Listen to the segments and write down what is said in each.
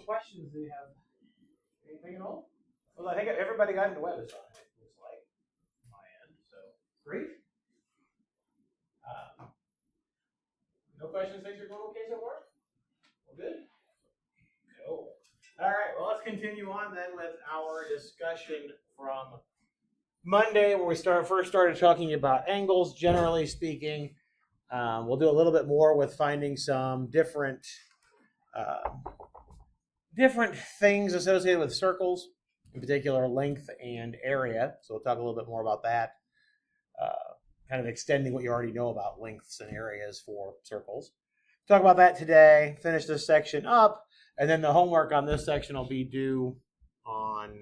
questions do you have? Anything at all? Well, I think everybody got into web assignment, it looks like, on my end. So, great. No questions? Things are going okay so far? Well, good. Cool. All right. Well, let's continue on then with our discussion from Monday, where we first started talking about angles, generally speaking. We'll do a little bit more with finding some different things associated with circles, in particular length and area. So we'll talk a little bit more about that, kind of extending what you already know about lengths and areas for circles. Talk about that today, finish this section up, and then the homework on this section will be due on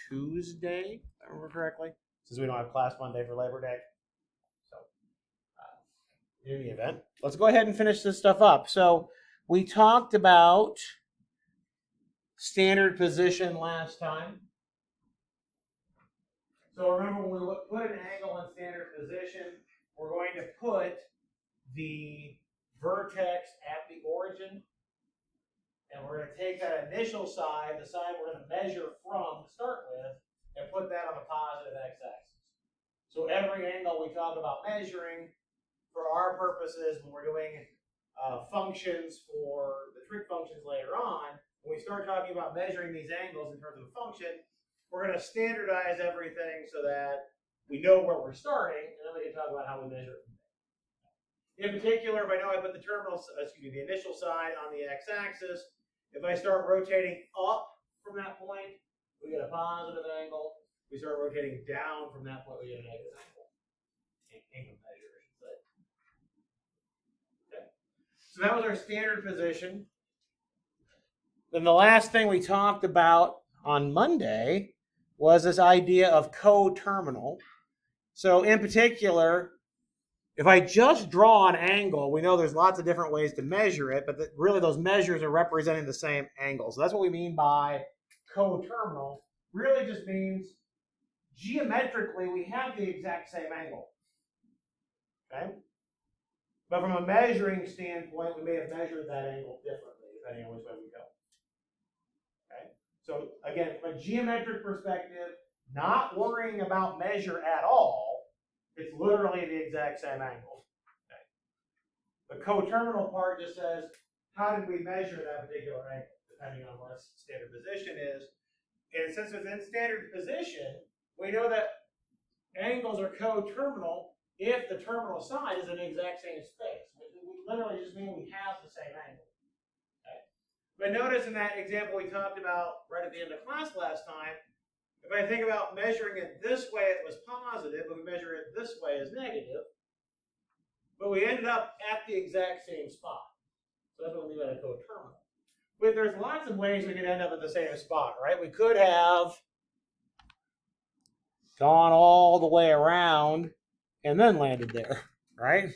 Tuesday, if I remember correctly, since we don't have class Monday for Labor Day. So, in any event, let's go ahead and finish this stuff up. So, we talked about standard position last time. So, remember when we put an angle in standard position, we're going to put the vertex at the origin, and we're going to take that initial side, the side we're going to measure from to start with, and put that on the positive x-axis. So every angle we talk about measuring, for our purposes, when we're doing functions for the trig functions later on, when we start talking about measuring these angles in terms of a function, we're going to standardize everything so that we know where we're starting, and then we can talk about how we measure it. In particular, if I know I put the the initial side on the x-axis, if I start rotating up from that point, we get a positive angle. We start rotating down from that point, we get a negative angle. Angle measure, I should say. Okay. So that was our standard position. Then the last thing we talked about on Monday was this idea of coterminal. So in particular, if I just draw an angle, we know there's lots of different ways to measure it, but really those measures are representing the same angle. So that's what we mean by coterminal. Really just means geometrically we have the exact same angle. Okay? But from a measuring standpoint, we may have measured that angle differently, depending on which way we go. Okay? So again, from a geometric perspective, not worrying about measure at all, it's literally the exact same angle. Okay. The coterminal part just says, how did we measure that particular angle, depending on what our standard position is. And since it's in standard position, we know that angles are coterminal if the terminal side is in the exact same space. We literally just mean we have the same angle. Okay. But notice in that example we talked about right at the end of class last time, if I think about measuring it this way, it was positive, but we measure it this way as negative. But we ended up at the exact same spot. So that's what we mean by a coterminal. But there's lots of ways we could end up at the same spot, right? We could have gone all the way around and then landed there, right?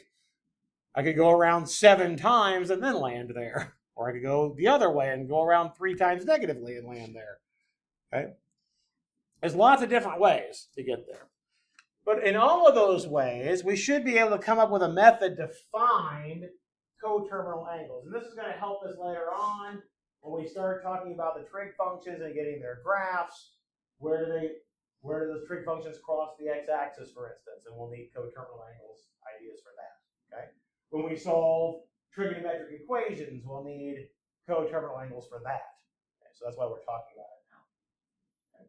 I could go around 7 times and then land there. Or I could go the other way and go around 3 times negatively and land there. Okay? There's lots of different ways to get there. But in all of those ways, we should be able to come up with a method to find coterminal angles. And this is going to help us later on when we start talking about the trig functions and getting their graphs. Where do those trig functions cross the x-axis, for instance? And we'll need coterminal angles ideas for that. Okay? When we solve trigonometric equations, we'll need coterminal angles for that. Okay? So that's why we're talking about it now. Okay?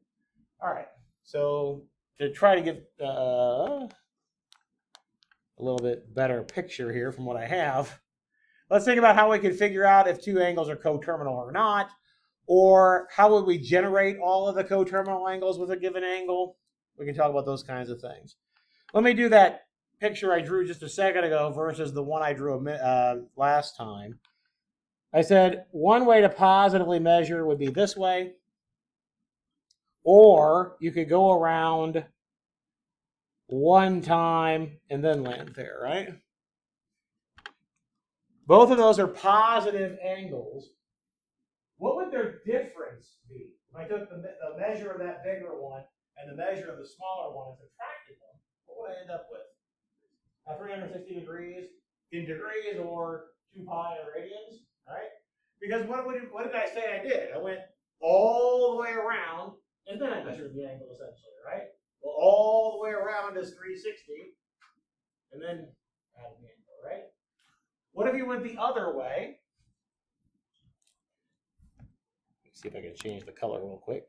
All right. So to try to get a little bit better picture here from what I have, let's think about how we can figure out if 2 angles are coterminal or not, or how would we generate all of the coterminal angles with a given angle. We can talk about those kinds of things. Let me do that picture I drew just a second ago versus the one I drew last time. I said one way to positively measure would be this way, or you could go around 1 time and then land there, right? Both of those are positive angles. What would their difference be? If I took the measure of that bigger one and the measure of the smaller one and subtracted them, what would I end up with? 360 degrees in degrees or 2 pi in radians, right? Because what did I say I did? I went all the way around, and then I measured the angle essentially, right? Well, all the way around is 360, and then add the angle, right? What if you went the other way? Let's see if I can change the color real quick.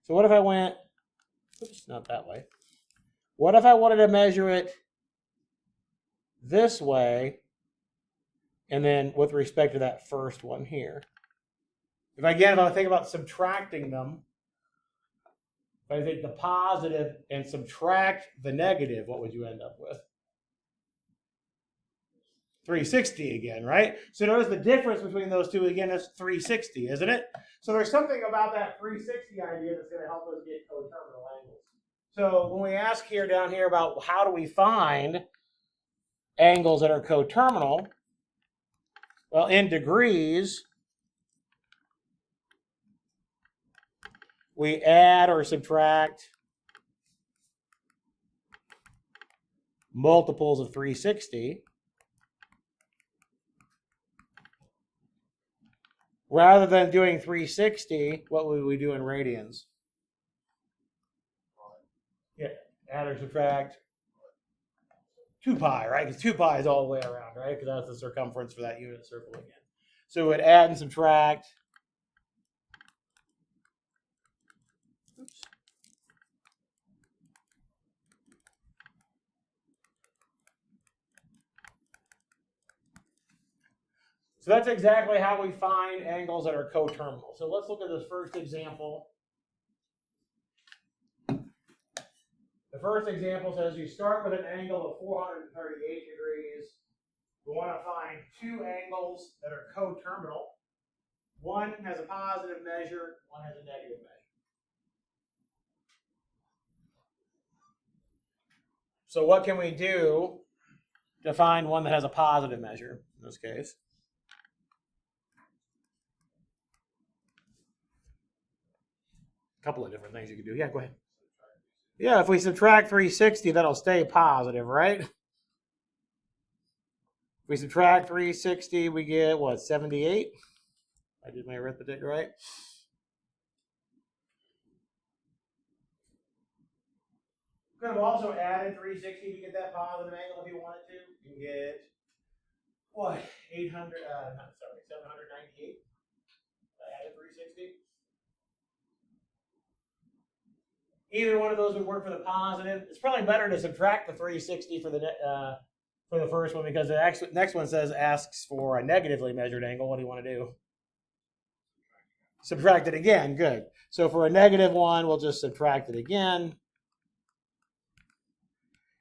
So what if I went, oops, not that way. What if I wanted to measure it this way, and then with respect to that first one here? If I think about subtracting them, if I take the positive and subtract the negative, what would you end up with? 360 again, right? So notice the difference between those two again is 360, isn't it? So there's something about that 360 idea that's going to help us get coterminal angles. So when we ask here down here about how do we find angles that are coterminal, well, in degrees, we add or subtract multiples of 360. Rather than doing 360, what would we do in radians? Yeah, add or subtract 2 pi, right? Because 2 pi is all the way around, right? Because that's the circumference for that unit circle again. So we would add and subtract. Oops. So that's exactly how we find angles that are coterminal. So let's look at this first example. The first example says you start with an angle of 438 degrees. We want to find two angles that are coterminal. One has a positive measure, one has a negative measure. So what can we do to find one that has a positive measure in this case? A couple of different things you can do. Yeah, go ahead. Yeah, if we subtract 360, that'll stay positive, right? If we subtract 360, we get, what, 78? I did my arithmetic right. Could have also added 360 to get that positive angle if you wanted to. You can get, what, 798? I added 360. Either one of those would work for the positive. It's probably better to subtract the 360 for the first one because the next one asks for a negatively measured angle. What do you want to do? Subtract it again. Good. So for a negative one, we'll just subtract it again.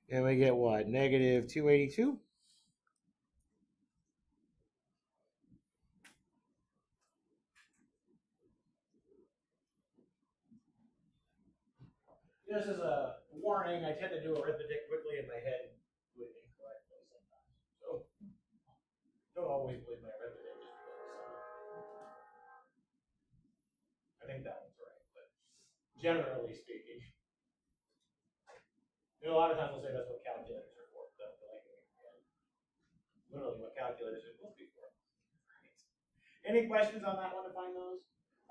And we get what? Negative 282. Just as a warning, I tend to do arithmetic quickly in my head with incorrectly sometimes. So don't always believe my arithmetic just because I think that one's right, but generally speaking, a lot of times they'll say that's what calculators are for. That's like literally what calculators are supposed to be for. Any questions on that one to find those?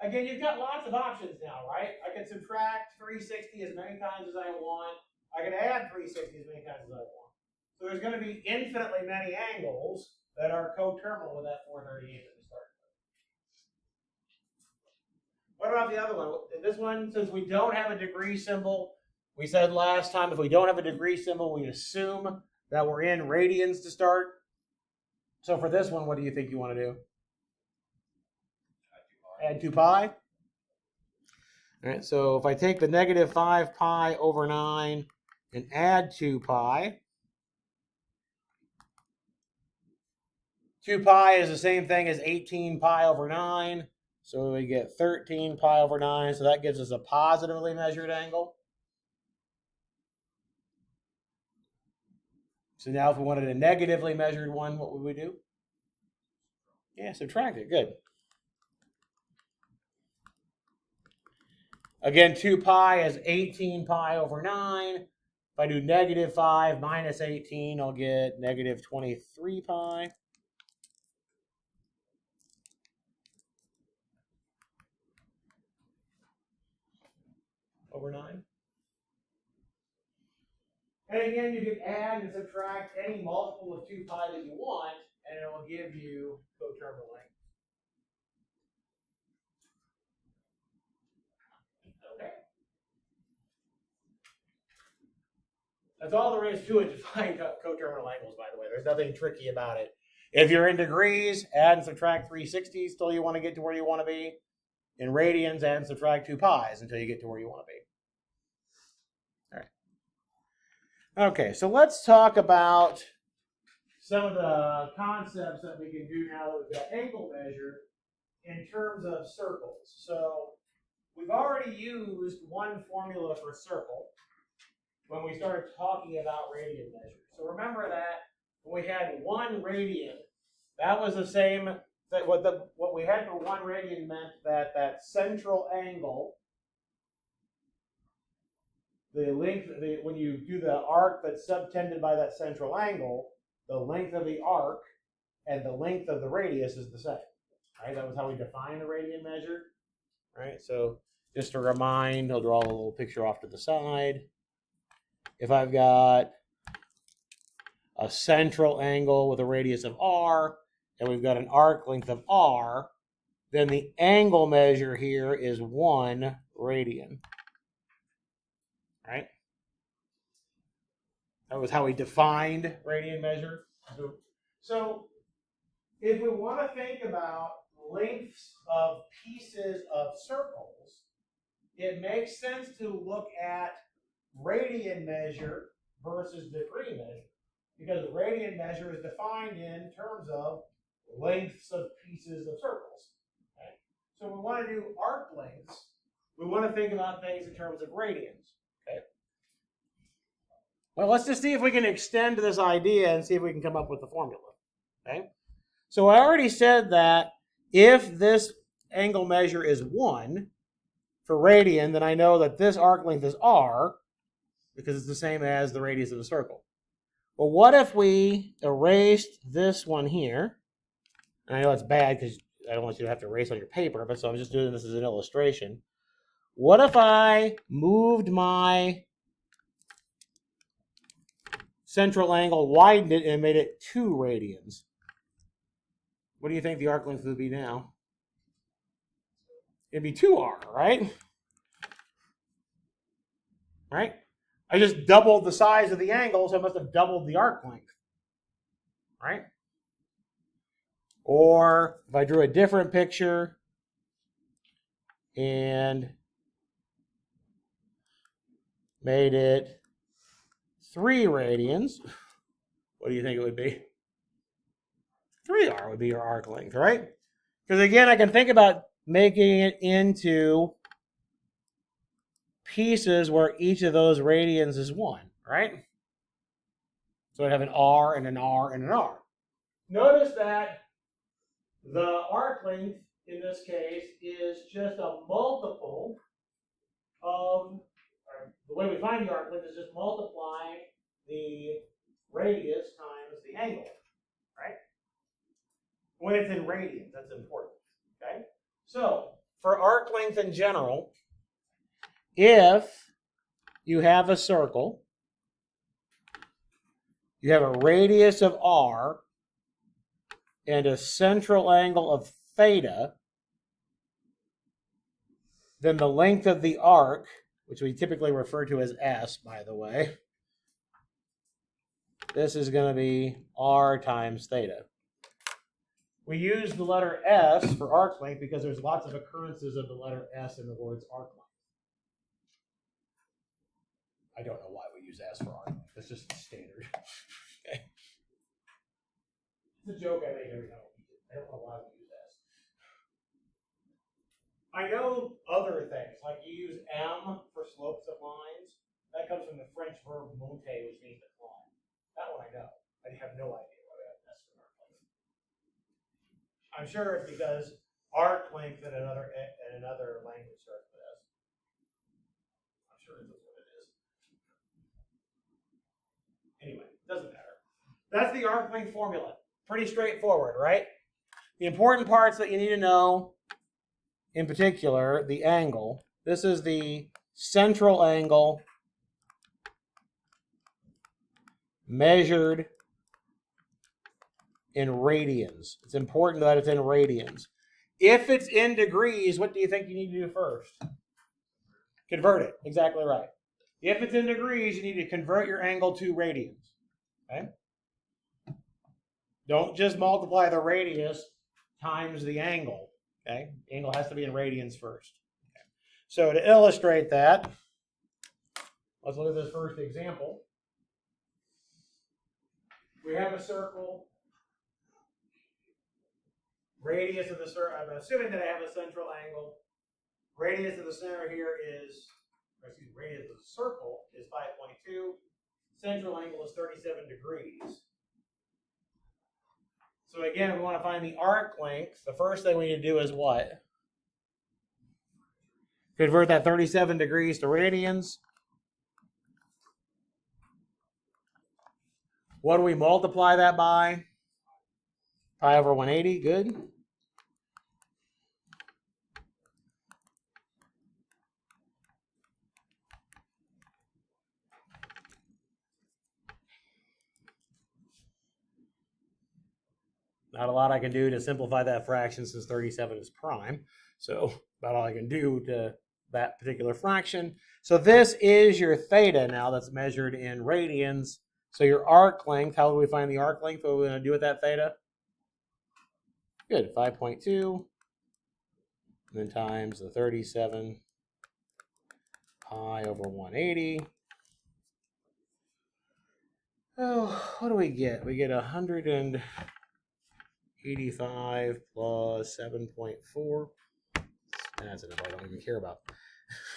Again, you've got lots of options now, right? I can subtract 360 as many times as I want. I can add 360 as many times as I want. So there's going to be infinitely many angles that are coterminal with that 438 that we started with. What about the other one? This one, since we don't have a degree symbol, we said last time if we don't have a degree symbol, we assume that we're in radians to start. So for this one, what do you think you want to do? Add 2 pi. All right, so if I take the negative 5 pi over 9 and add 2 pi, 2 pi is the same thing as 18 pi over 9. So we get 13 pi over 9. So that gives us a positively measured angle. So now if we wanted a negatively measured one, what would we do? Yeah, subtract it. Good. Again, 2 pi is 18 pi over 9. If I do negative 5 minus 18, I'll get negative 23 pi. over 9. And again, you can add and subtract any multiple of 2 pi that you want, and it will give you coterminal length. Okay. That's all there is to it to find coterminal angles, by the way. There's nothing tricky about it. If you're in degrees, add and subtract 360s till you want to get to where you want to be. In radians, add and subtract 2 pi's until you get to where you want to be. All right. Okay, so let's talk about some of the concepts that we can do now that we've got angle measure in terms of circles. So we've already used one formula for circle when we started talking about radian measure. So remember that when we had 1 radian, that was the same, that what we had for 1 radian meant that that central angle, the length, when you do the arc that's subtended by that central angle, the length of the arc and the length of the radius is the same. Right? That was how we define the radian measure. Right? So just to remind, I'll draw a little picture off to the side. If I've got a central angle with a radius of r, and we've got an arc length of r, then the angle measure here is 1 radian. Right? That was how we defined radian measure. So if we want to think about lengths of pieces of circles, it makes sense to look at radian measure versus degree measure, because radian measure is defined in terms of lengths of pieces of circles. Okay? So when we want to do arc lengths, we want to think about things in terms of radians. Okay? Well, let's just see if we can extend this idea and see if we can come up with the formula. Okay? So I already said that if this angle measure is 1 for radian, then I know that this arc length is r, because it's the same as the radius of the circle. Well, what if we erased this one here? And I know it's bad because I don't want you to have to erase on your paper, but so I'm just doing this as an illustration. What if I moved my central angle, widened it, and made it 2 radians? What do you think the arc length would be now? It'd be 2r, right? Right? I just doubled the size of the angle, so I must have doubled the arc length. Right? Or if I drew a different picture and made it 3 radians, what do you think it would be? 3r would be your arc length, right? Because again, I can think about making it into pieces where each of those radians is 1, right? So I'd have an r and an r and an r. Notice that the arc length in this case is just a multiple of, or the way we find the arc length is just multiplying the radius times the angle, right? When it's in radians, that's important, okay? So for arc length in general, if you have a circle, you have a radius of r and a central angle of theta, then the length of the arc, which we typically refer to as s, by the way, this is going to be r times theta. We use the letter s for arc length because there's lots of occurrences of the letter s in the words arc length. I don't know why we use s for arc length. It's just standard. Okay. It's a joke I make every time. I don't know why we use s. I know other things, like you use m for slopes of lines. That comes from the French verb monter, which means to climb. That one I know. I have no idea why we have s for arc length. I'm sure it's because arc length in another language starts with s. I'm sure it's what it is. Anyway, doesn't matter. That's the arc length formula. Pretty straightforward, right? The important parts that you need to know, in particular, the angle. This is the central angle measured in radians. It's important that it's in radians. If it's in degrees, what do you think you need to do first? Convert it. Exactly right. If it's in degrees, you need to convert your angle to radians. Okay? Don't just multiply the radius times the angle. Okay? The angle has to be in radians first. Okay. So to illustrate that, let's look at this first example. We have a circle. Radius of the circle, I'm assuming that I have a central angle. Radius of the center here is, radius of the circle is 5.2. Central angle is 37 degrees. So again, if we want to find the arc length, the first thing we need to do is what? Convert that 37 degrees to radians. What do we multiply that by? Pi over 180, good. Not a lot I can do to simplify that fraction since 37 is prime. So about all I can do to that particular fraction. So this is your theta now that's measured in radians. So your arc length, how do we find the arc length? What are we going to do with that theta? Good, 5.2. And then times the 37 pi over 180. Oh, what do we get? We get 185 plus 7.4. That's a number I don't even care about.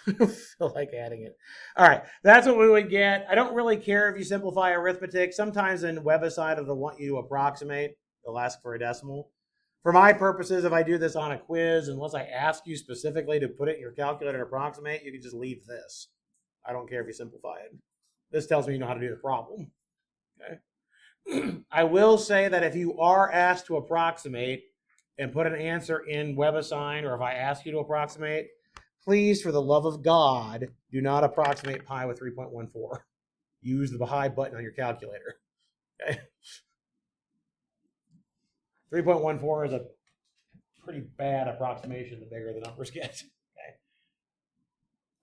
I don't feel like adding it. All right, that's what we would get. I don't really care if you simplify arithmetic. Sometimes in WebAssign, they'll want you to approximate. They'll ask for a decimal. For my purposes, if I do this on a quiz, unless I ask you specifically to put it in your calculator to approximate, you can just leave this. I don't care if you simplify it. This tells me you know how to do the problem. Okay. I will say that if you are asked to approximate and put an answer in WebAssign, or if I ask you to approximate, please, for the love of God, do not approximate pi with 3.14. Use the high button on your calculator. Okay. 3.14 is a pretty bad approximation the bigger the numbers get. Okay.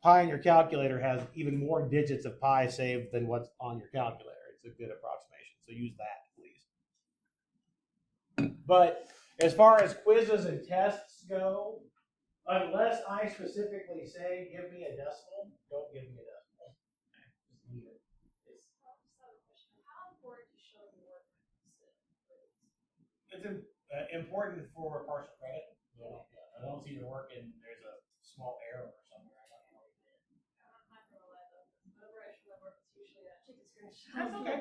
Pi in your calculator has even more digits of pi saved than what's on your calculator. It's a good approximation, so use that, please. But as far as quizzes and tests go, unless I specifically say give me a decimal, don't give me a decimal. Okay. Just leave it. How important to show the work? It's important for partial credit. I don't see your work and there's a small error somewhere. I don't know what you did. I'm not going to lie though. Whenever I show my work, it's usually a chicken scratch. That's okay.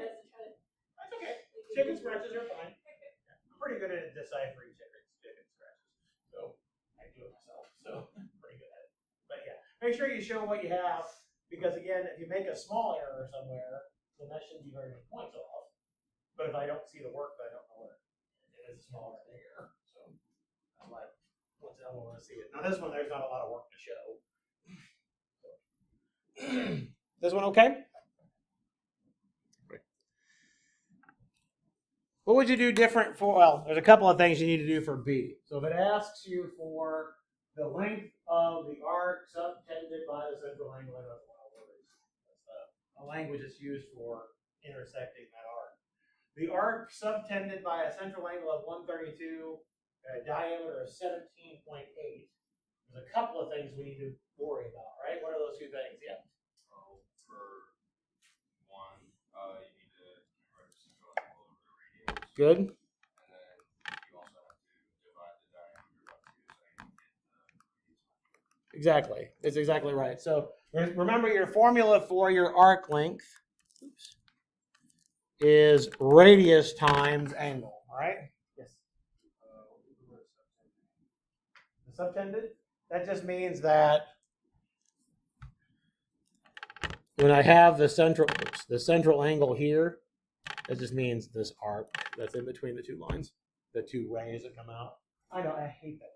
That's okay. Chicken scratches are fine. I'm pretty good at deciphering chicken scratches. So I do it myself. So pretty good at it. But yeah, make sure you show what you have, because again, if you make a small error somewhere, then that shouldn't be very many points off. But if I don't see the work, I don't know what it is, a small error. So I'm like, what's that? I want to see it. Now this one, there's not a lot of work to show. This one okay? What would you do different for? Well, there's a couple of things you need to do for B. So if it asks you for the length of the arc subtended by the central angle, that's a language that's used for intersecting that arc. The arc subtended by a central angle of 132, a diameter of 17.8. There's a couple of things we need to worry about, right? What are those two things? Yeah. For one, you need to convert the central angle over the radius. Good. And then you also have to divide the diameter by 2 so you can get the radius. Exactly. It's exactly right. So remember, your formula for your arc length is radius times angle, all right? Yes. The subtended? That just means that when I have the central angle here, that just means this arc that's in between the two lines, the two rays that come out. I know, I hate that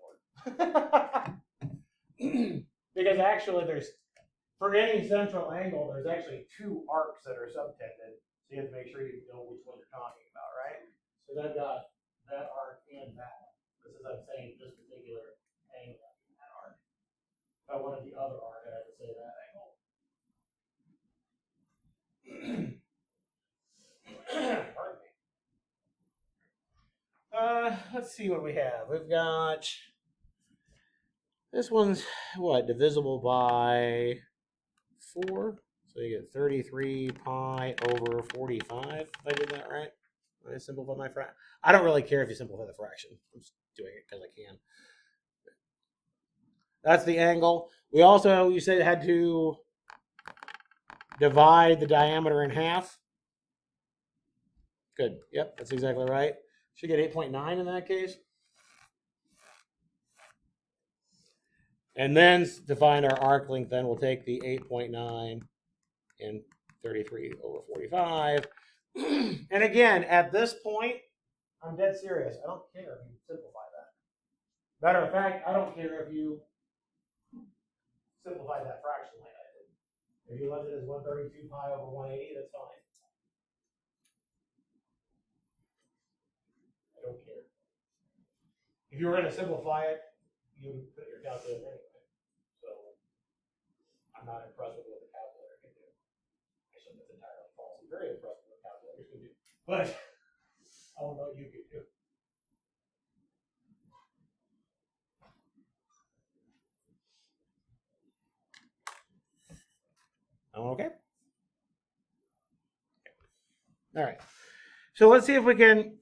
word. Because actually for any central angle, there's actually two arcs that are subtended. So you have to make sure you know which one you're talking about, right? So I've got that arc and that one. This is, I'm saying, this particular angle in that arc. If I wanted the other arc, I'd have to say that angle. Pardon me. Let's see what we have. We've got, this one's what, divisible by 4? So you get 33 pi over 45, if I did that right. I simplify my fraction. I don't really care if you simplify the fraction. I'm just doing it because I can. That's the angle. We also, you said, had to divide the diameter in half. Good. Yep, that's exactly right. Should get 8.9 in that case. And then to find our arc length, then we'll take the 8.9 and 33 over 45. And again, at this point, I'm dead serious. I don't care if you simplify that. Matter of fact, I don't care if you simplify that fraction like I did. If you left it as 132 pi over 180, that's fine. I don't care. If you were going to simplify it, you would put your calculator anyway. So I'm not impressed with what the calculator can do. Actually, that's entirely false. I'm very impressed with what calculators can do. But I don't know what you can do. Okay. All right. So let's see if we can,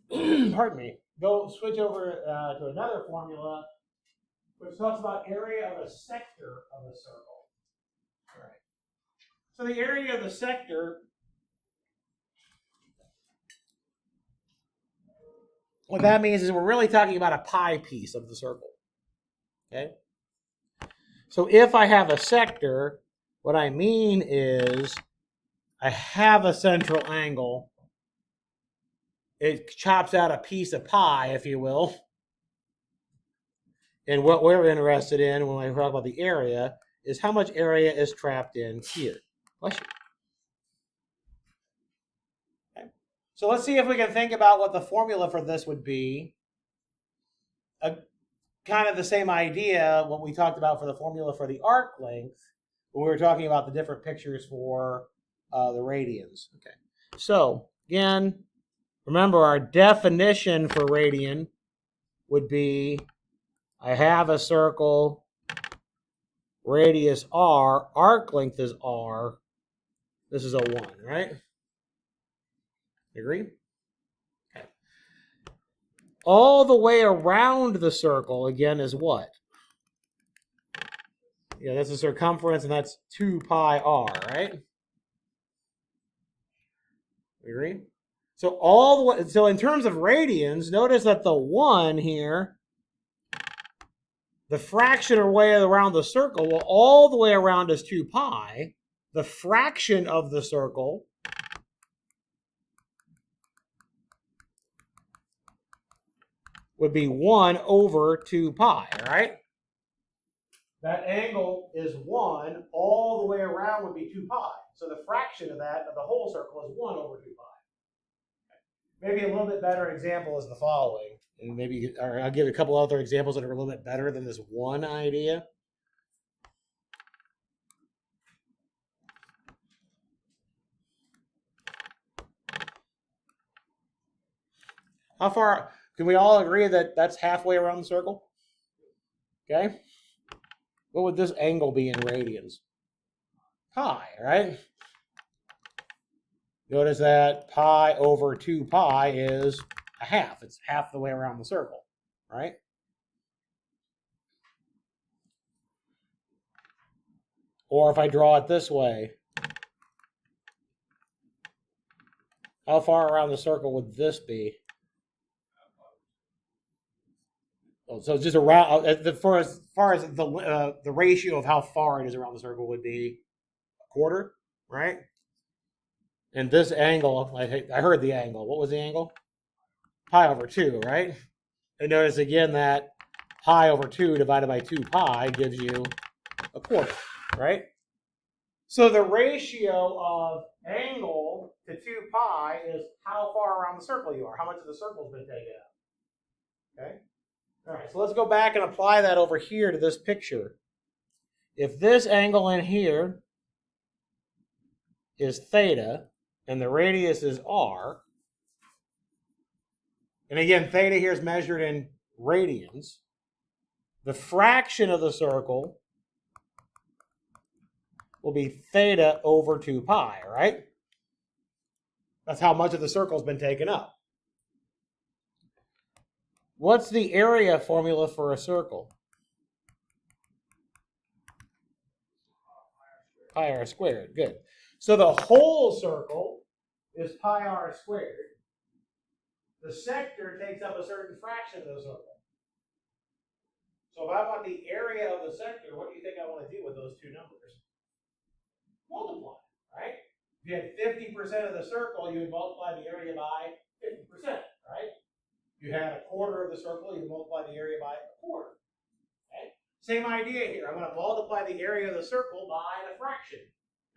pardon me, go switch over to another formula which talks about area of a sector of a circle. All right. So the area of the sector, what that means is we're really talking about a pi piece of the circle. Okay. So if I have a sector, what I mean is I have a central angle. It chops out a piece of pi, if you will. And what we're interested in when we talk about the area is how much area is trapped in here. Bless you. Okay. So let's see if we can think about what the formula for this would be. Kind of the same idea what we talked about for the formula for the arc length when we were talking about the different pictures for the radians. Okay. So again, remember our definition for radian would be I have a circle, radius r, arc length is r. This is a 1, right? Agree? Okay. All the way around the circle, again, is what? Yeah, that's the circumference, and that's 2 pi r, right? Agree? So all the way, so in terms of radians, notice that the 1 here, the fraction or way around the circle, well, all the way around is 2 pi. The fraction of the circle would be 1 over 2 pi, right? That angle is 1. All the way around would be 2 pi. So the fraction of that, of the whole circle, is 1 over 2 pi. Maybe a little bit better example is the following. And maybe, or I'll give a couple other examples that are a little bit better than this one idea. How far, can we all agree that that's halfway around the circle? Okay. What would this angle be in radians? Pi, right? Notice that pi over 2 pi is a half. It's half the way around the circle, right? Or if I draw it this way, how far around the circle would this be? Oh, so just around, as far as the ratio of how far it is around the circle would be a quarter, right? And this angle, I heard the angle. What was the angle? Pi over 2, right? And notice again that pi over 2 divided by 2 pi gives you a quarter, right? So the ratio of angle to 2 pi is how far around the circle you are, how much of the circle's been taken up. Okay? All right, so let's go back and apply that over here to this picture. If this angle in here is theta and the radius is r, and again, theta here is measured in radians, the fraction of the circle will be theta over 2 pi, right? That's how much of the circle's been taken up. What's the area formula for a circle? Pi r squared, good. So the whole circle is pi r squared. The sector takes up a certain fraction of the circle. So if I want the area of the sector, what do you think I want to do with those two numbers? Multiply, right? If you had 50% of the circle, you would multiply the area by 50%, right? If you had a quarter of the circle, you would multiply the area by a quarter. Okay? Same idea here. I'm going to multiply the area of the circle by the fraction.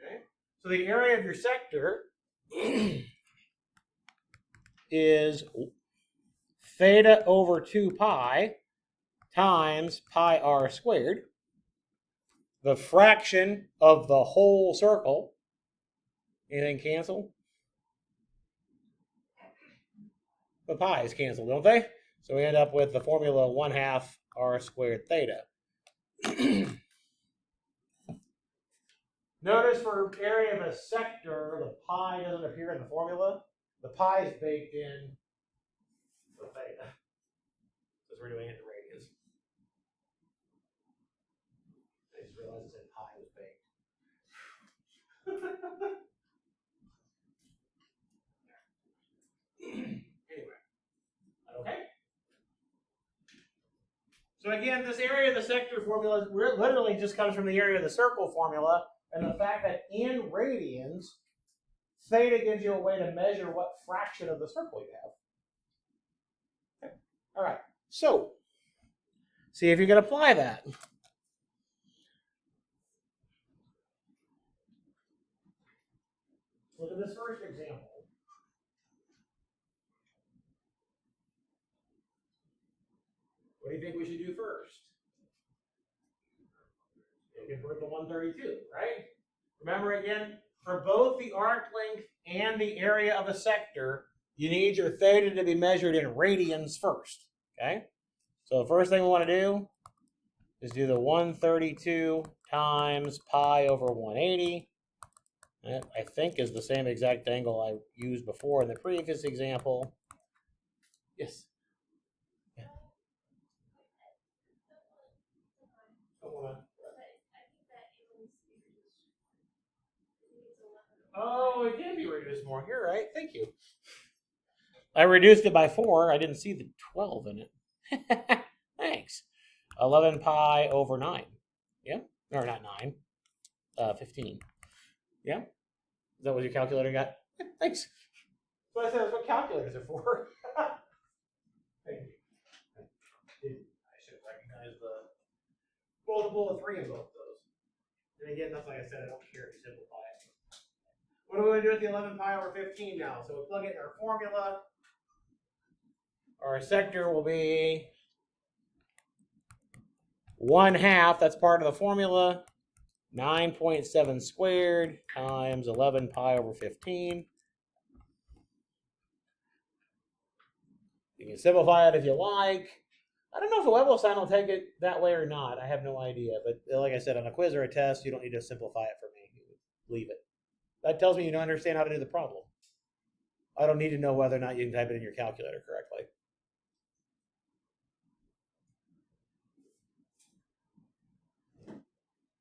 Okay? So the area of your sector is theta over 2 pi times pi r squared. The fraction of the whole circle. Anything cancel? The pi's cancel, don't they? So we end up with the formula 1/2 r squared theta. Notice for area of a sector, the pi doesn't appear in the formula. The pi is baked in the theta, because we're doing it in radians. I just realized I said pi was baked. Anyway, okay? So again, this area of the sector formula literally just comes from the area of the circle formula, and the fact that in radians, theta gives you a way to measure what fraction of the circle you have. Okay. All right, so see if you can apply that. Look at this first example. What do you think we should do first? Convert to 132, right? Remember again, for both the arc length and the area of a sector, you need your theta to be measured in radians first, okay? So the first thing we want to do is do the 132 times pi over 180. That, I think, is the same exact angle I used before in the previous example. Yes? Yeah. Oh, it can be reduced more. You're right. Thank you. I reduced it by 4. I didn't see the 12 in it. Thanks. 11 pi over 9. Yeah? Or not 9. 15. Yeah? Is that what your calculator got? Thanks. So I said that's what calculators are for. Thank you. I should have recognized the multiple of 3 in both of those. And again, that's like I said, I don't care if you simplify it. What are we going to do with the 11 pi over 15 now? So we plug it in our formula. Our sector will be 1/2. That's part of the formula. 9.7 squared times 11 pi over 15. You can simplify it if you like. I don't know if the Webel sign will take it that way or not. I have no idea. But like I said, on a quiz or a test, you don't need to simplify it for me. Leave it. That tells me you don't understand how to do the problem. I don't need to know whether or not you can type it in your calculator correctly.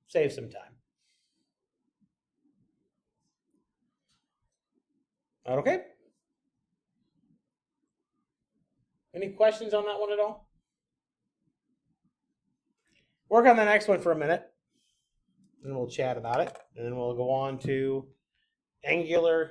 Save some time. Okay? Any questions on that one at all? Work on the next one for a minute, and we'll chat about it, and then we'll go on to angular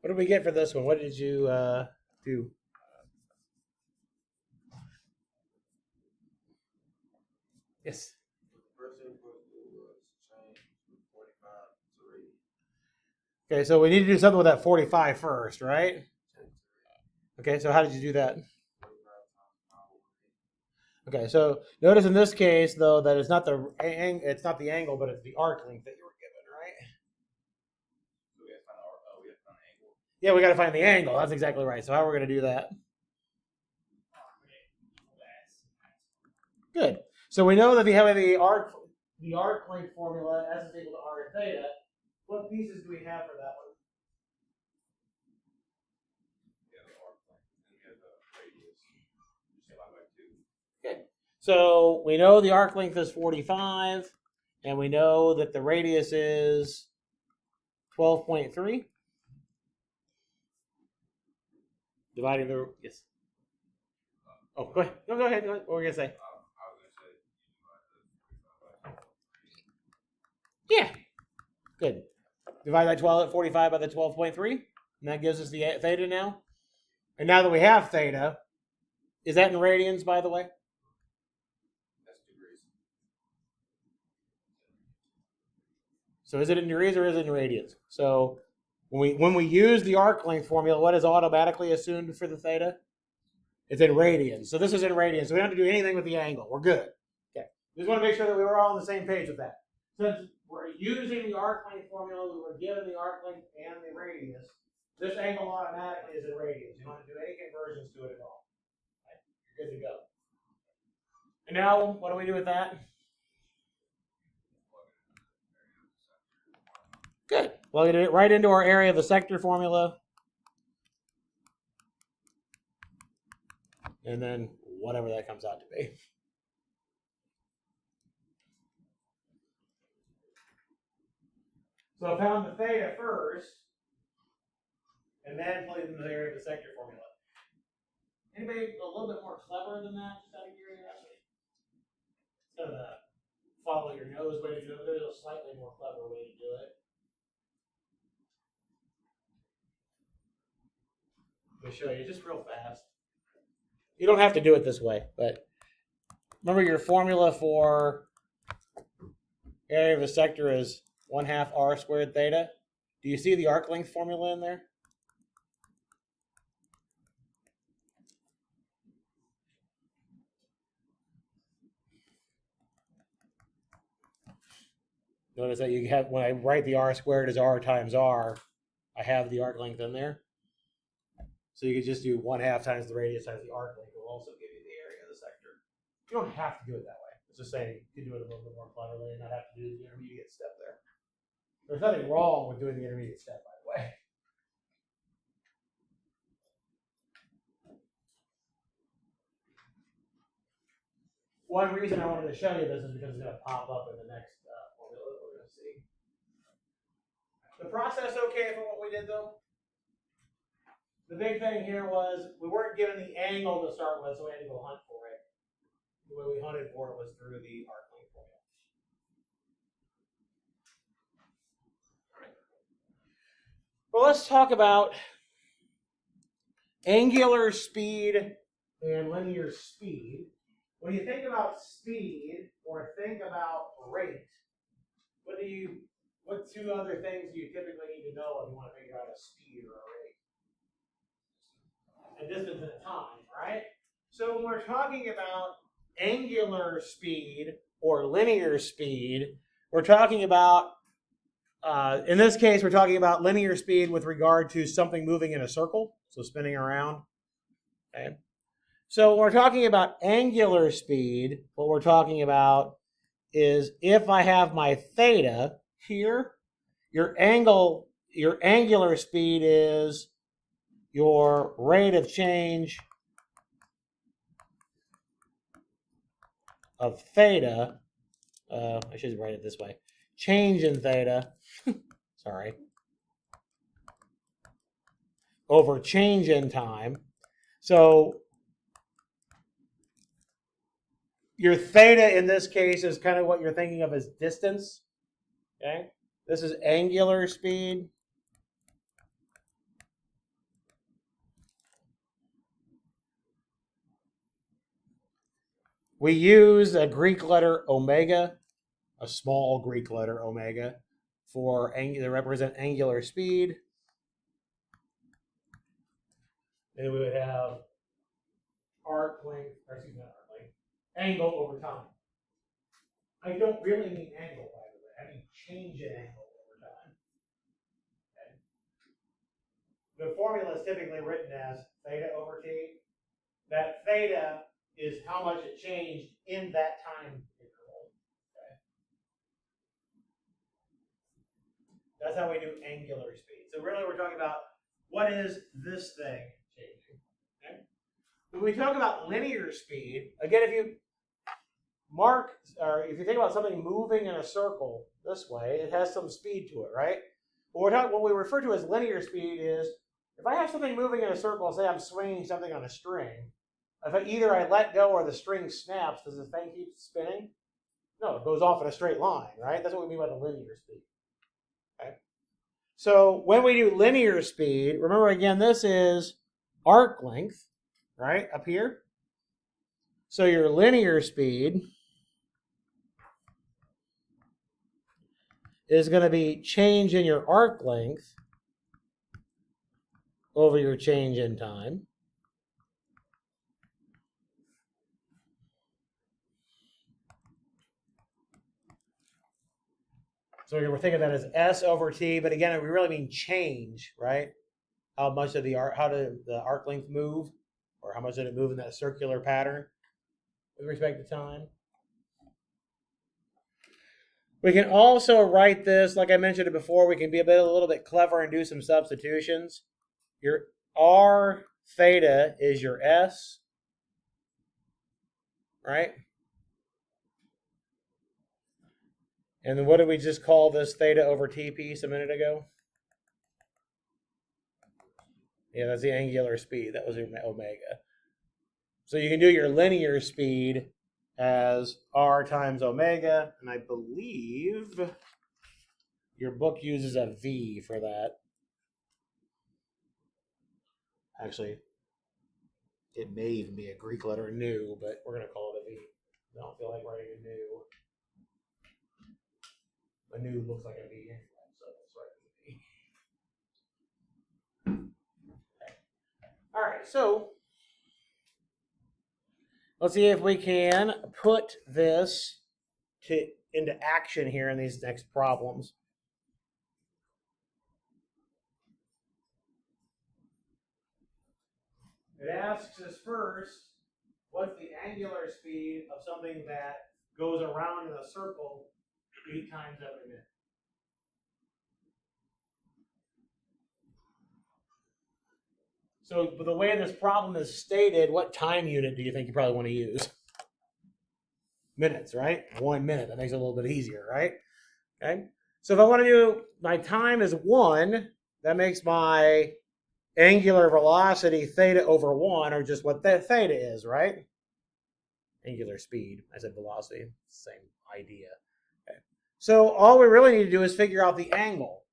What did we get for this one? What did you do? Yes. First input was change from 45 to radius. Okay, so we need to do something with that 45 first, right? Okay, so how did you do that? 45 times power of 8. Okay, so notice in this case though that it's not the angle, but it's the arc length that you were given, right? So we have to find we have to find an angle. Yeah, we got to find the angle. That's exactly right. So how are we going to do that? Good. So we know that we have the arc length formula, S is equal to R and theta. What pieces do we have for that one? We have the arc length, and we have the radius. Just divide by 2. Okay. So we know the arc length is 45, and we know that the radius is 12.3. Dividing the yes. Oh, go ahead. No, go ahead. What were you gonna say? I was going to say, you divide the 45 by 12. Yeah. Good. Divide that 45 by the 12.3, and that gives us the theta now. And now that we have theta, is that in radians, by the way? That's degrees. So is it in degrees or is it in radians? So when we use the arc length formula, what is automatically assumed for the theta? It's in radians. So this is in radians. So we don't have to do anything with the angle. We're good. Okay. Just want to make sure that we were all on the same page with that. Since we're using the arc length formula, we were given the arc length and the radius. This angle automatically is in radians. You don't have to do any conversions to it at all. Right? You're good to go. And now, what do we do with that? Good. Well, we get it right into our area of the sector formula. And then whatever that comes out to be. So I found the theta first, and then put it in the area of the sector formula. Anybody a little bit more clever than that, just out of curiosity? Instead of the follow your nose way to do it, there's a slightly more clever way to do it. Let me show you just real fast. You don't have to do it this way, but remember your formula for area of a sector is 1/2 r squared theta. Do you see the arc length formula in there? Notice that you have, when I write the r squared as r times r, I have the arc length in there. So you could just do 1/2 times the radius times the arc length will also give you the area of the sector. You don't have to do it that way. It's just saying you can do it a little bit more cleverly and not have to do the intermediate step there. There's nothing wrong with doing the intermediate step, by the way. One reason I wanted to show you this is because it's going to pop up in the next formula that we're going to see. The process okay for what we did, though? The big thing here was we weren't given the angle to start with, so we had to go hunt for it. The way we hunted for it was through the arc length formula. Well, let's talk about angular speed and linear speed. When you think about speed or think about rate, what two other things do you typically need to know if you want to figure out a speed or a rate? A distance and a time, right? So when we're talking about angular speed or linear speed, we're talking about, in this case, we're talking about linear speed with regard to something moving in a circle, so spinning around. Okay. So when we're talking about angular speed, what we're talking about is if I have my theta here, your angular speed is your rate of change of theta. I should write it this way. Change in theta, sorry, over change in time. So your theta in this case is kind of what you're thinking of as distance. Okay, this is angular speed. we use a Greek letter omega, a small Greek letter omega, to represent angular speed. And we would have arc length, or excuse me, not arc length, angle over time. I don't really mean angle, by the way. I mean change in angle over time. Okay. The formula is typically written as theta over t. That theta is how much it changed in that time interval. Okay. That's how we do angular speed. So really we're talking about what is this thing changing. Okay. When we talk about linear speed, again, if you think about something moving in a circle this way, it has some speed to it, right? What we refer to as linear speed is if I have something moving in a circle, say I'm swinging something on a string, if I let go or the string snaps, does the thing keep spinning? No, it goes off in a straight line, right? That's what we mean by the linear speed. Okay? So when we do linear speed, remember again, this is arc length, right, up here. So your linear speed is going to be change in your arc length over your change in time. So we're thinking of that as S over T, but again, we really mean change, right? How did the arc length move, or how much did it move in that circular pattern with respect to time? We can also write this, like I mentioned it before, we can be a little bit clever and do some substitutions. Your R theta is your S, right? And then what did we just call this theta over T piece a minute ago? Yeah, that's the angular speed. That was your omega. So you can do your linear speed as R times omega, and I believe your book uses a V for that. Actually, it may even be a Greek letter nu, but we're going to call it a V. I don't feel like writing a nu. A nu looks like a V anyway, so let's write a V. All right, so let's see if we can put this into action here in these next problems. It asks us first, what's the angular speed of something that goes around in a circle 8 times every minute? So the way this problem is stated, what time unit do you think you probably want to use? Minutes, right? 1 minute. That makes it a little bit easier, right? Okay. So if I want to do, my time is 1, that makes my angular velocity theta over 1, or just what that theta is, right? Angular speed. I said velocity. Same idea. Okay. So all we really need to do is figure out the angle,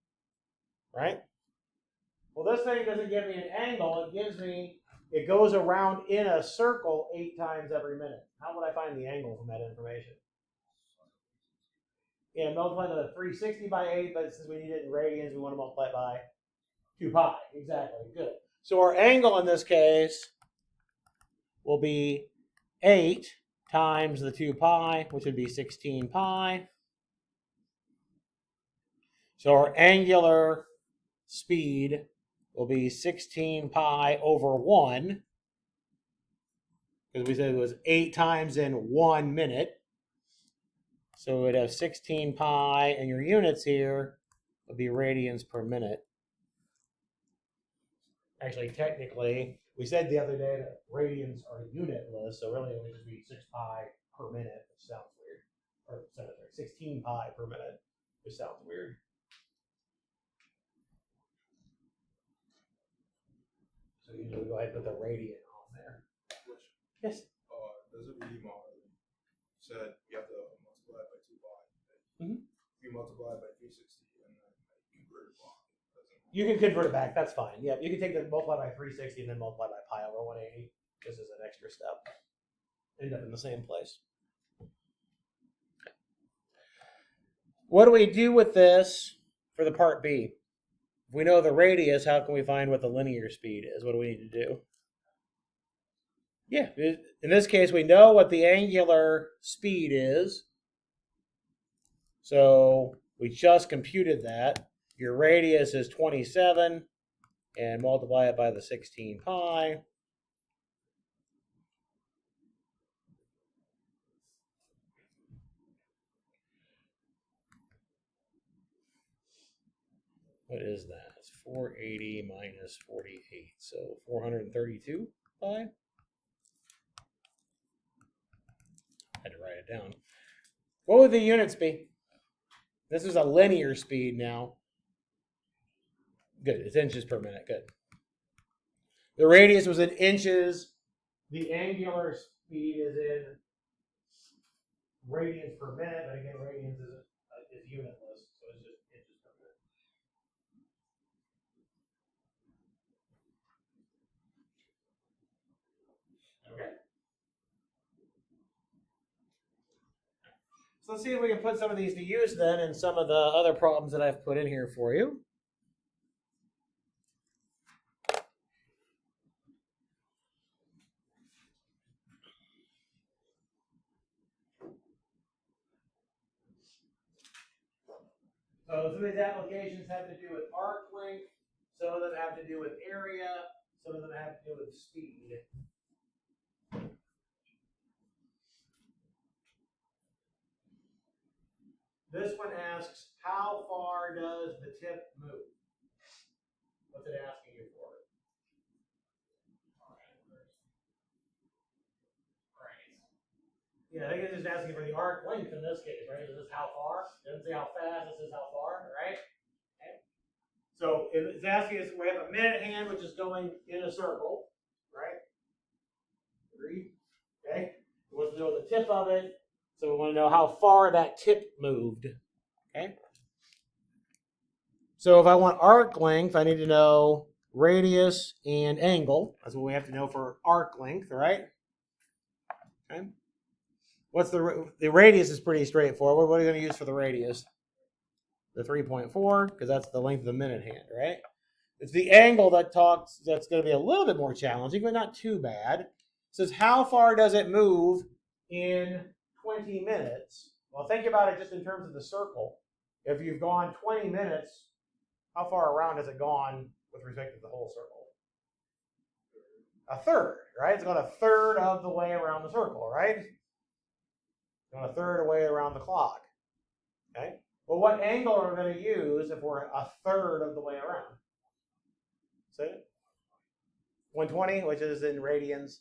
right? Well, this thing doesn't give me an angle. It goes around in a circle 8 times every minute. How would I find the angle from that information? Yeah, multiply the 360 by 8, but since we need it in radians, we want to multiply it by 2 pi. Exactly, good. So our angle in this case will be 8 times the 2 pi, which would be 16 pi. So our angular speed will be 16 pi over 1, because we said it was 8 times in 1 minute. So we'd have 16 pi, and your units here would be radians per minute. Actually, technically, we said the other day that radians are unitless, so really it would just be 6 pi per minute, which sounds weird. Or 16 pi per minute, which sounds weird. So usually we go ahead and put the radian on there. Question. Yes? Does it be said you have to multiply it by 2 pi? Mm-hmm. You multiply it by 360 and then convert it back. You can convert it back. That's fine. Yeah, you can take the multiply by 360 and then multiply by pi over 180. This is an extra step. end up in the same place. What do we do with this for the part B? If we know the radius, how can we find what the linear speed is? What do we need to do? Yeah, in this case, we know what the angular speed is. So we just computed that. Your radius is 27, and multiply it by the 16 pi. What is that? It's 480 minus 48, so 432 pi. Had to write it down. What would the units be? This is a linear speed now. Good, it's inches per minute, good. The radius was in inches. The angular speed is in radians per minute, but again, radians is unitless, so it's just inches per minute. Okay. So let's see if we can put some of these to use then in some of the other problems that I've put in here for you. So some of these applications have to do with arc length, some of them have to do with area, some of them have to do with speed. This one asks, how far does the tip move? What's it asking you for? Yeah, I think it's just asking for the arc length in this case, right? This is how far. It doesn't say how fast, this is how far, right? Okay. So it's asking us, we have a minute hand which is going in a circle, right? Agreed? Okay. We want to know the tip of it. So we want to know how far that tip moved. Okay. So if I want arc length, I need to know radius and angle. That's what we have to know for arc length, right? Okay. What's the radius is pretty straightforward. What are you going to use for the radius? The 3.4, because that's the length of the minute hand, right? It's the angle that's going to be a little bit more challenging, but not too bad. It says, how far does it move in 20 minutes? Well, think about it just in terms of the circle. If you've gone 20 minutes, how far around has it gone with respect to the whole circle? A third, right? It's gone a third of the way around the circle, right? Gone a third away around the clock. Okay? Well, what angle are we going to use if we're a third of the way around? Say it. 120, which is in radians.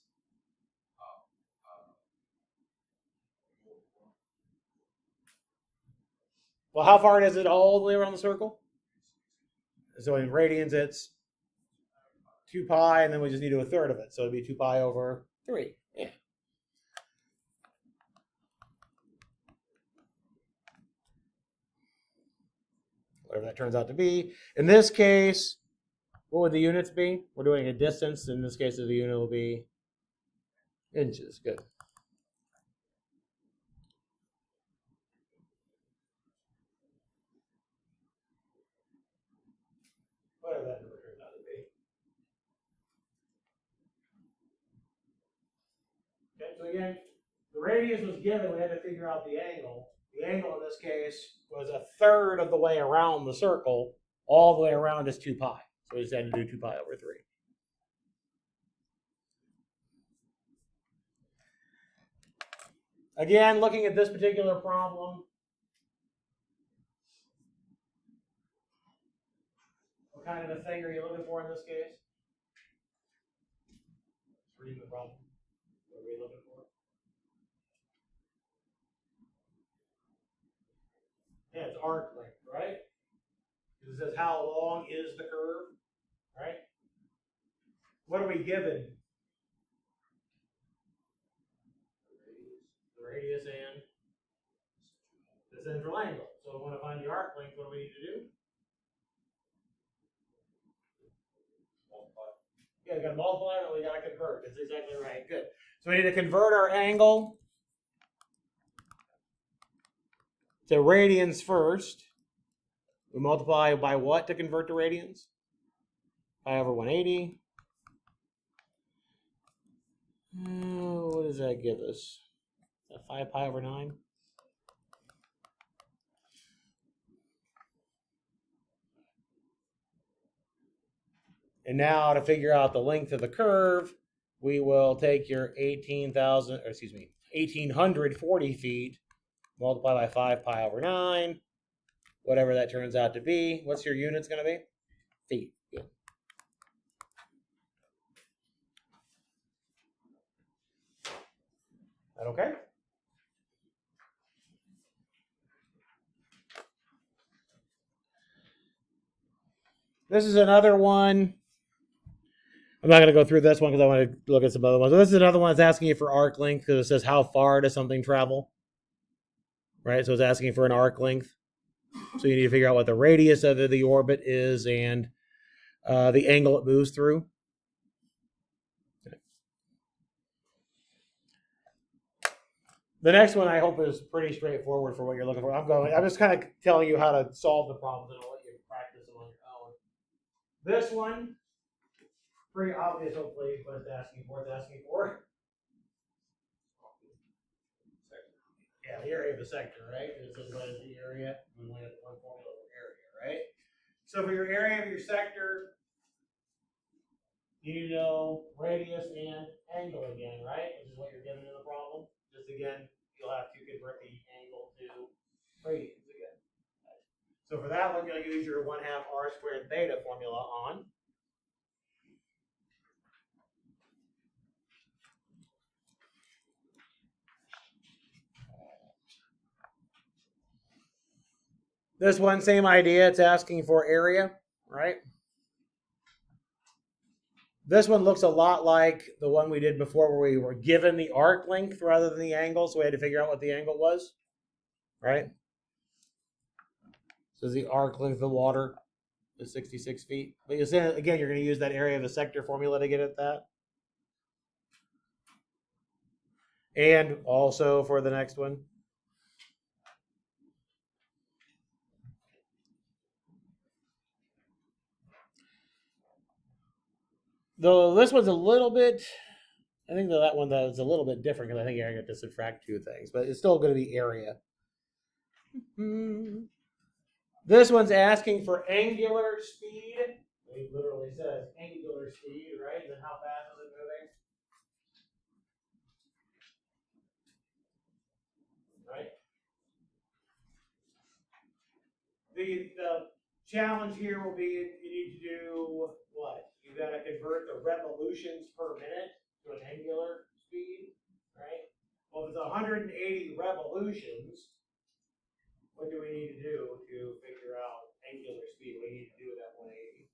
Well, how far is it all the way around the circle? So in radians, it's 2 pi, and then we just need to do a third of it. So it'd be 2 pi over 3. Yeah. Whatever that turns out to be. In this case, what would the units be? We're doing a distance. In this case, the unit will be inches. Good. Whatever that number turns out to be. Okay, so again, the radius was given. We had to figure out the angle. The angle in this case was a third of the way around the circle. All the way around is 2 pi. So we just had to do 2 pi over 3. Again, looking at this particular problem, what kind of a thing are you looking for in this case? Reading the problem. What are we looking for? Yeah, it's arc length, right? It says how long is the curve, right? What are we given? The radius and the central angle. So we want to find the arc length. What do we need to do? Yeah, we got to multiply and we got to convert. That's exactly right. Good. So we need to convert our angle to radians first. We multiply by what to convert to radians? Pi over 180. What does that give us? Is that 5 pi over 9? And now to figure out the length of the curve, we will take your 1,840 feet, multiply by 5 pi over 9, whatever that turns out to be. What's your units going to be? Feet. Good. That okay? This is another one. I'm not going to go through this one because I want to look at some other ones. So this is another one that's asking you for arc length because it says how far does something travel? Right? So it's asking for an arc length. So you need to figure out what the radius of the orbit is and the angle it moves through. Okay. The next one I hope is pretty straightforward for what you're looking for. I'm just kind of telling you how to solve the problems and I'll let you practice them on your own. This one, pretty obvious hopefully what it's asking for. It's asking for yeah, the area of the sector, right? It says what is the area? We only have one formula for area, right? So for your area of your sector, you know radius and angle again, right? Which is what you're given in the problem. Just again, you'll have to convert the angle to radians again. So for that one, you'll use your 1/2 r squared theta formula on. This one, same idea. It's asking for area, right? This one looks a lot like the one we did before where we were given the arc length rather than the angle, so we had to figure out what the angle was, right? So the arc length of the water is 66 feet. But you say, again, you're going to use that area of the sector formula to get at that. And also for the next one. Though this one's a little bit, I think that one is a little bit different because I think I got to subtract two things, but it's still going to be area. This one's asking for angular speed. It literally says angular speed, right? And then how fast is it moving? Right? The challenge here will be you need to do what? You got to convert the revolutions per minute to an angular speed, right? Well, if it's 180 revolutions, what do we need to do to figure out angular speed? What do we need to do with that 180?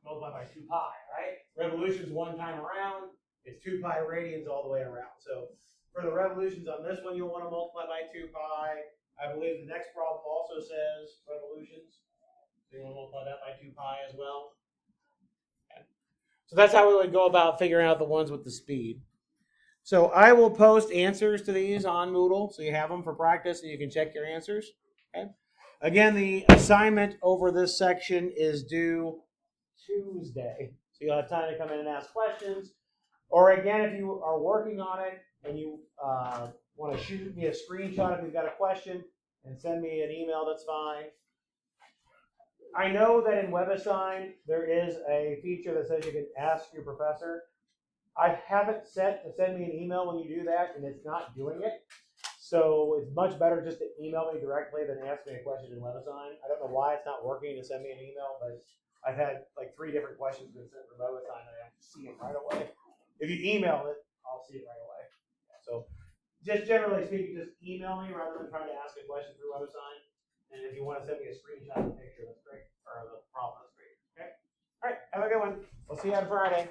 Multiply by 2 pi, right? Revolutions one time around, it's 2 pi radians all the way around. So for the revolutions on this one, you'll want to multiply by 2 pi. I believe the next problem also says revolutions. So you want to multiply that by 2 pi as well. Okay. So that's how we would go about figuring out the ones with the speed. So I will post answers to these on Moodle, so you have them for practice and you can check your answers. Okay. Again, the assignment over this section is due Tuesday, so you'll have time to come in and ask questions. Or again, if you are working on it and you want to shoot me a screenshot if you've got a question and send me an email, that's fine. I know that in WebAssign there is a feature that says you can ask your professor. I have it set to send me an email when you do that, and it's not doing it. So it's much better just to email me directly than ask me a question in WebAssign. I don't know why it's not working to send me an email, but I've had like 3 different questions been sent from WebAssign, and I have to see it right away. If you email it, I'll see it right away. So just generally speaking, just email me rather than trying to ask a question through WebAssign. And if you want to send me a screenshot of the picture, that's great. Or the problem, that's great. Okay? All right, have a good one. We'll see you on Friday.